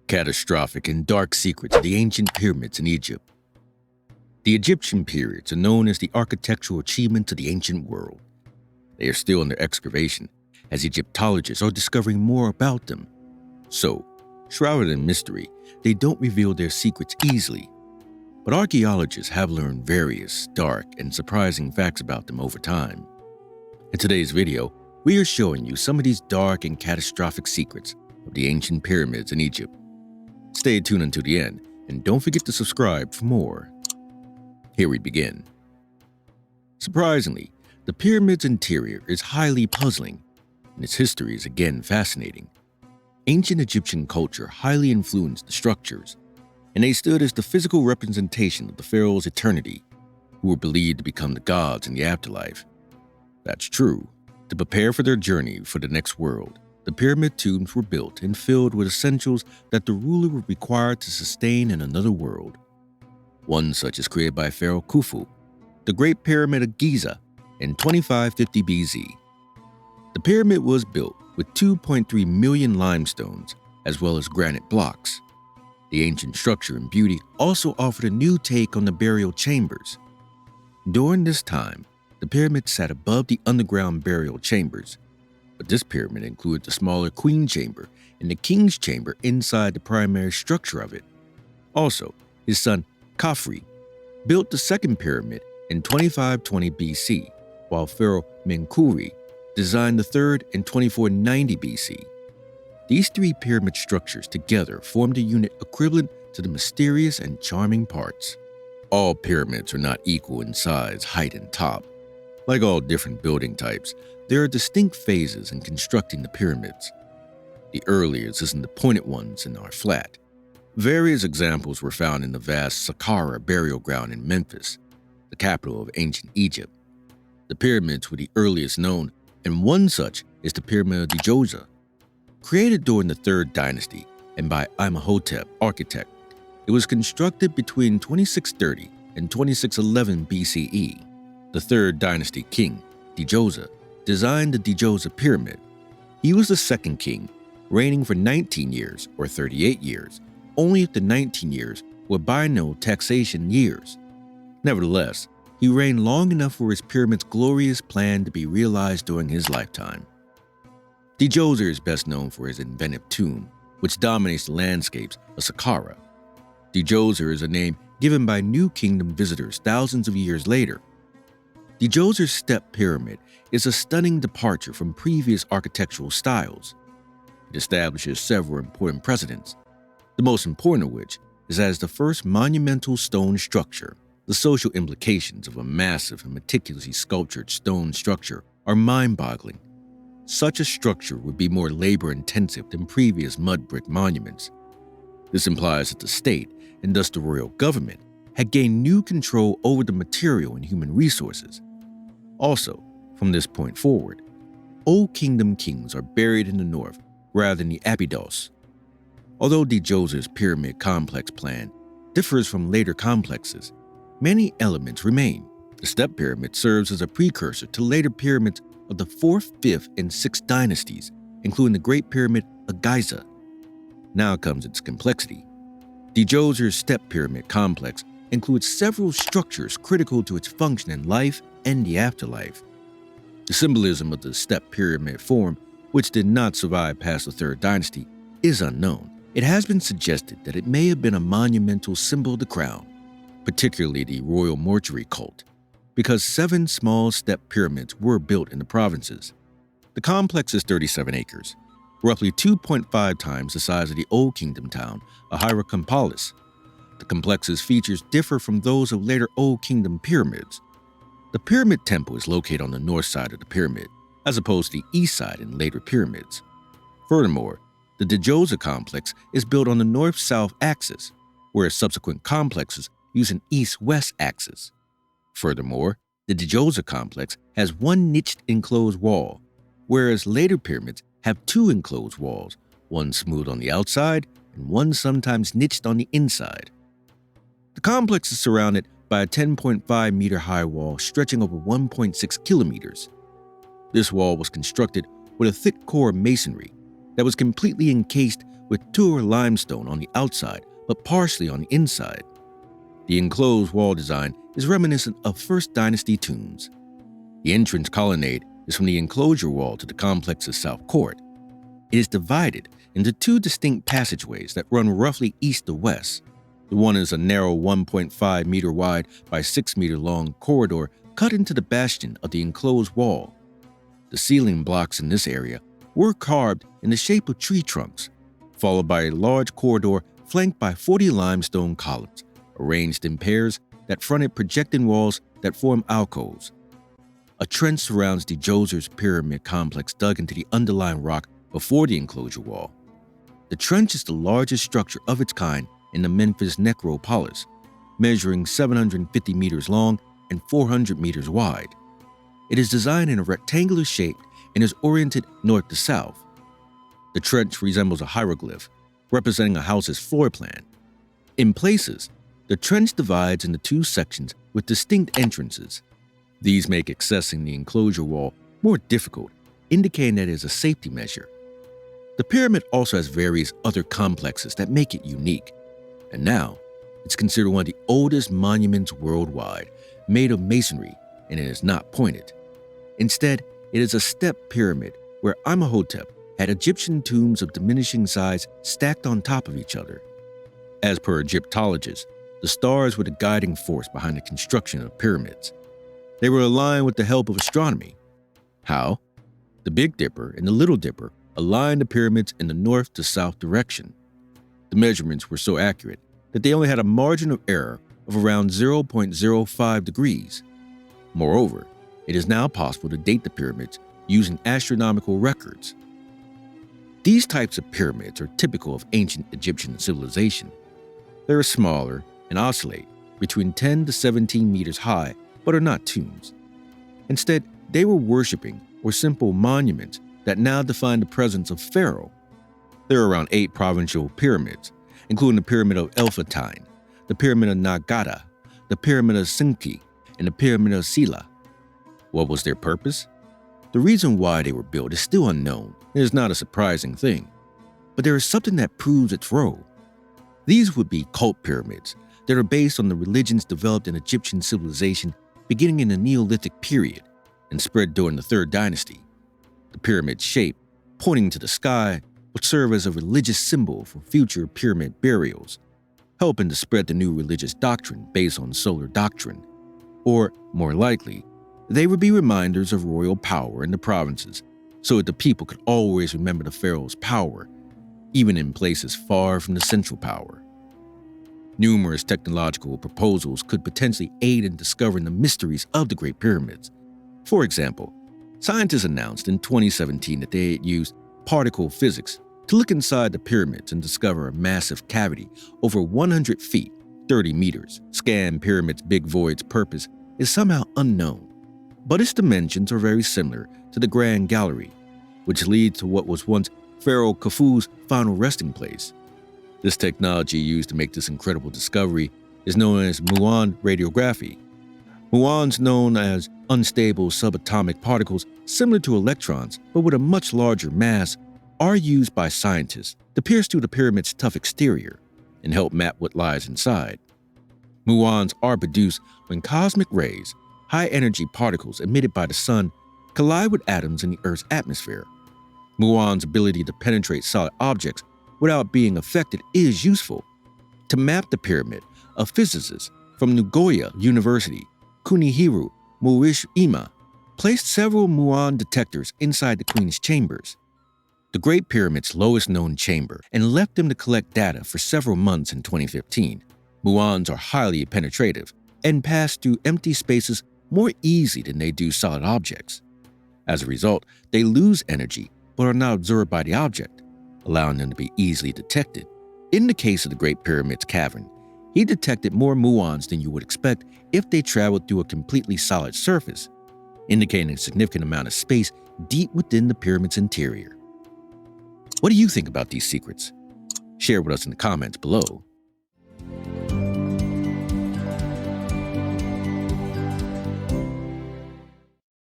Catastrophic and dark secrets of the ancient pyramids in Egypt. The Egyptian periods are known as the architectural achievements of the ancient world. They are still under excavation, as Egyptologists are discovering more about them. So, shrouded in mystery, they don't reveal their secrets easily. But archaeologists have learned various dark and surprising facts about them over time. In today's video, we are showing you some of these dark and catastrophic secrets of the ancient pyramids in Egypt. Stay tuned until the end, and don't forget to subscribe for more. Here we begin. Surprisingly, the pyramid's interior is highly puzzling, and its history is again fascinating. Ancient Egyptian culture highly influenced the structures, and they stood as the physical representation of the pharaoh's eternity, who were believed to become the gods in the afterlife. That's true. To prepare for their journey for the next world, the pyramid tombs were built and filled with essentials that the ruler would require to sustain in another world. One such is created by Pharaoh Khufu, the Great Pyramid of Giza, in 2550 BC. The pyramid was built with 2.3 million limestones, as well as granite blocks. The ancient structure and beauty also offered a new take on the burial chambers. During this time, the pyramid sat above the underground burial chambers, but this pyramid included the smaller queen chamber and the king's chamber inside the primary structure of it. Also, his son Khafre built the second pyramid in 2520 BC, while Pharaoh Menkaure designed the third in 2490 BC. These three pyramid structures together formed a unit equivalent to the mysterious and charming parts. All pyramids are not equal in size, height, and top. Like all different building types, there are distinct phases in constructing the pyramids. The earliest is in the pointed ones and are flat. Various examples were found in the vast Sahara burial ground in Memphis, the capital of ancient Egypt. The pyramids were the earliest known, and one such is the Pyramid of Djoser. Created during the 3rd dynasty and by Imhotep architect, it was constructed between 2630 and 2611 BCE. The 3rd dynasty king, Djoser, designed the Djoser pyramid. He was the second king, reigning for 19 years or 38 years, only if the 19 years were biennial taxation years. Nevertheless, he reigned long enough for his pyramid's glorious plan to be realized during his lifetime. Djoser is best known for his inventive tomb, which dominates the landscapes of Sahara. Djoser is a name given by New Kingdom visitors thousands of years later. Djoser's step pyramid is a stunning departure from previous architectural styles. It establishes several important precedents, the most important of which is as the first monumental stone structure. The social implications of a massive and meticulously sculptured stone structure are mind-boggling. Such a structure would be more labor-intensive than previous mud brick monuments. This implies that the state, and thus the royal government, had gained new control over the material and human resources. Also, from this point forward, Old Kingdom kings are buried in the north rather than the Abydos. Although Djoser's pyramid complex plan differs from later complexes, many elements remain. The step pyramid serves as a precursor to later pyramids of the 4th, 5th, and 6th dynasties, including the Great Pyramid of Giza. Now comes its complexity. Djoser's step pyramid complex includes several structures critical to its function in life and the afterlife. The symbolism of the step pyramid form, which did not survive past the 3rd dynasty, is unknown. It has been suggested that it may have been a monumental symbol of the crown, particularly the royal mortuary cult, because 7 small step pyramids were built in the provinces. The complex is 37 acres, roughly 2.5 times the size of the Old Kingdom town of Hierakonpolis. The complex's features differ from those of later Old Kingdom pyramids. The pyramid temple is located on the north side of the pyramid, as opposed to the east side in later pyramids. Furthermore, the Djoser complex is built on the north-south axis, whereas subsequent complexes use an east-west axis. Furthermore, the Djoser complex has one niched enclosed wall, whereas later pyramids have 2 enclosed walls, one smooth on the outside and one sometimes niched on the inside. The complex is surrounded by a 10.5-meter-high wall stretching over 1.6 kilometers. This wall was constructed with a thick core of masonry that was completely encased with Tur limestone on the outside but partially on the inside. The enclosed wall design is reminiscent of First Dynasty tombs. The entrance colonnade is from the enclosure wall to the complex's south court. It is divided into two distinct passageways that run roughly east to west. The one is a narrow 1.5 meter wide by 6 meter long corridor cut into the bastion of the enclosed wall. The ceiling blocks in this area were carved in the shape of tree trunks, followed by a large corridor flanked by 40 limestone columns, arranged in pairs that fronted projecting walls that form alcoves. A trench surrounds the Djoser's pyramid complex dug into the underlying rock before the enclosure wall. The trench is the largest structure of its kind in the Memphis necropolis, measuring 750 meters long and 400 meters wide. It is designed in a rectangular shape and is oriented north to south. The trench resembles a hieroglyph, representing a house's floor plan. In places, the trench divides into two sections with distinct entrances. These make accessing the enclosure wall more difficult, indicating that it is a safety measure. The pyramid also has various other complexes that make it unique, and now it's considered one of the oldest monuments worldwide, made of masonry, and it is not pointed. Instead, it is a stepped pyramid where Imhotep had Egyptian tombs of diminishing size stacked on top of each other. As per Egyptologists, the stars were the guiding force behind the construction of pyramids. They were aligned with the help of astronomy. How? The Big Dipper and the Little Dipper aligned the pyramids in the north to south direction. The measurements were so accurate that they only had a margin of error of around 0.05 degrees. Moreover, it is now possible to date the pyramids using astronomical records. These types of pyramids are typical of ancient Egyptian civilization. They are smaller and oscillate between 10 to 17 meters high, but are not tombs. Instead, they were worshipping or simple monuments that now define the presence of Pharaoh. There are around 8 provincial pyramids, including the Pyramid of Elphatine, the Pyramid of Nagata, the Pyramid of Sinki, and the Pyramid of Sila. What was their purpose? The reason why they were built is still unknown and is not a surprising thing, but there is something that proves its role. These would be cult pyramids that are based on the religions developed in Egyptian civilization beginning in the Neolithic period and spread during the Third Dynasty. The pyramid's shape, pointing to the sky, would serve as a religious symbol for future pyramid burials, helping to spread the new religious doctrine based on solar doctrine. Or, more likely, they would be reminders of royal power in the provinces so that the people could always remember the pharaoh's power, even in places far from the central power. Numerous technological proposals could potentially aid in discovering the mysteries of the Great Pyramids. For example, scientists announced in 2017 that they had used particle physics to look inside the pyramids and discover a massive cavity over 100 feet, 30 meters. Scan Pyramid's Big Void's purpose is somehow unknown, but its dimensions are very similar to the Grand Gallery, which leads to what was once Pharaoh Khufu's final resting place. This technology used to make this incredible discovery is known as muon radiography. Muons, known as unstable subatomic particles similar to electrons but with a much larger mass, are used by scientists to pierce through the pyramid's tough exterior and help map what lies inside. Muons are produced when cosmic rays, high-energy particles emitted by the sun, collide with atoms in the Earth's atmosphere. Muon's ability to penetrate solid objects without being affected is useful. To map the pyramid, a physicist from Nagoya University, Kunihiro Morishima, placed several muon detectors inside the Queen's chambers, the Great Pyramid's lowest known chamber, and left them to collect data for several months in 2015. Muons are highly penetrative and pass through empty spaces more easily than they do solid objects. As a result, they lose energy but are not absorbed by the object, allowing them to be easily detected. In the case of the Great Pyramid's cavern, he detected more muons than you would expect if they traveled through a completely solid surface, indicating a significant amount of space deep within the pyramid's interior. What do you think about these secrets? Share with us in the comments below.